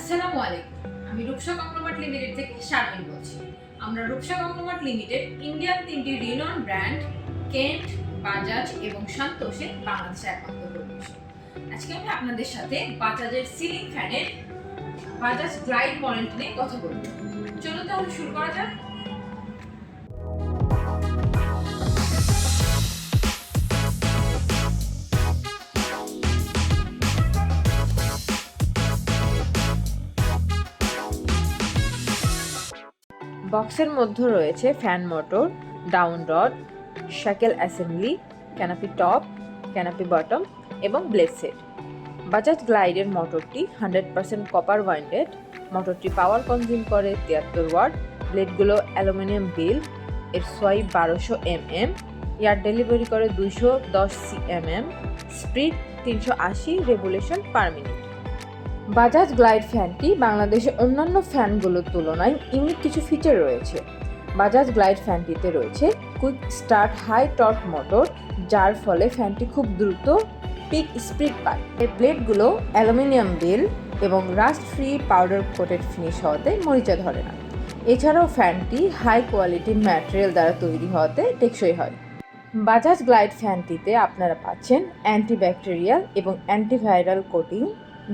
আসসালামু আলাইকুম। আমি রূপসা কংগ্লোমার্ট লিমিটেড থেকে শারমিন বলছি। আমরা রূপসা কংগ্লোমার্ট লিমিটেড ইন্ডিয়ান 3টি রিনোন ব্র্যান্ড কেন্ট, বাজাজ এবং সন্তোষে বাংলাদেশে একমাত্র প্রতিষ্ঠান। আজকে আমি আপনাদের সাথে বাজাজের সিলিং ফ্যানের বাজাজ গ্লাইড মডেলটি নিয়ে কথা বলবো। চলুন তাহলে শুরু করা যাক। বক্সের মধ্যে রয়েছে fan motor, down rod, shackle assembly, canopy top, canopy bottom এবং ব্লেড সেট। বাজাজ গ্লাইডের মোটরটি 100% কপার ওয়াইন্ডেড। মোটরটি পাওয়ার কনজিউম করে 73 ওয়াট। ব্লেডগুলো অ্যালুমিনিয়াম বিল। এর সোয়াইপ 1200 mm। এয়ার ডেলিভারি করে 210 cm। Speed 380 revolution per minute. Bajaj glide ফ্যানটি বাংলাদেশে অন্যান্য ফ্যানগুলোর তুলনায় ইউনিক কিছু ফিচার রয়েছে। বাজাজ গ্লাইড ফ্যানটিতে রয়েছে quick start high torque motor, যার ফলে ফ্যানটি খুব দ্রুত পিক স্পিড পায়। এর ব্লেডগুলো অ্যালুমিনিয়াম বিল এবং rust free powder coated finish হওয়াতে মরিচা ধরে না। এছাড়াও ফ্যানটি হাই কোয়ালিটির ম্যাটেরিয়াল দ্বারা তৈরি হওয়াতে টেকসই হয়। বাজাজ গ্লাইড ফ্যানটিতে আপনারা পাচ্ছেন অ্যান্টিব্যাকটেরিয়াল এবং অ্যান্টিভাইরাল কোটিং,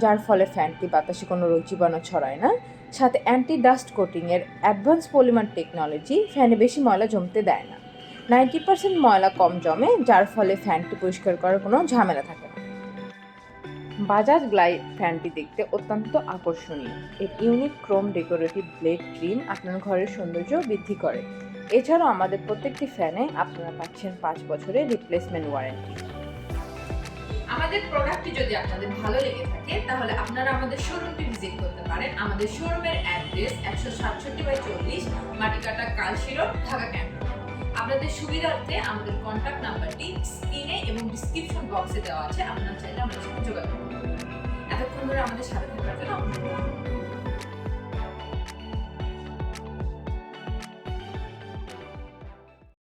যার ফলে ফ্যানটি বাতাসে কোনো রোগ জীবাণু ছড়ায় না। সাথে অ্যান্টি ডাস্ট কোটিংয়ের অ্যাডভান্স পলিমার টেকনোলজি ফ্যানে বেশি ময়লা জমতে দেয় না। 90% ময়লা কম জমে, যার ফলে ফ্যানটি পরিষ্কার করার কোনো ঝামেলা থাকে না। বাজাজ গ্লাইড ফ্যানটি দেখতে অত্যন্ত আকর্ষণীয়। এর unique Chrome decorative blade trim আপনার ঘরের সৌন্দর্য বৃদ্ধি করে। এছাড়াও আমাদের প্রত্যেকটি ফ্যানে আপনারা পাচ্ছেন 5 বছরের রিপ্লেসমেন্ট ওয়ারেন্টি। আমাদের প্রোডাক্টটি যদি আপনাদের ভালো লেগে থাকে তাহলে আপনারা আমাদের শোরুমটি ভিজিট করতে পারেন। আমাদের শোরুমের অ্যাড্রেস 167/40 মাটিকাটা কালশি রোড, ঢাকা ক্যান্টনমেন্ট। আপনাদের সুবিধার্থে আমাদের কন্ট্যাক্ট নাম্বারটি স্ক্রিনে এবং ডেসক্রিপশন বক্সে দেওয়া আছে, আপনারা চাইলে আমাদের সাথে যোগাযোগ করতে পারেন। এতক্ষণ ধরে আমাদের সাথে থাকার জন্য ধন্যবাদ।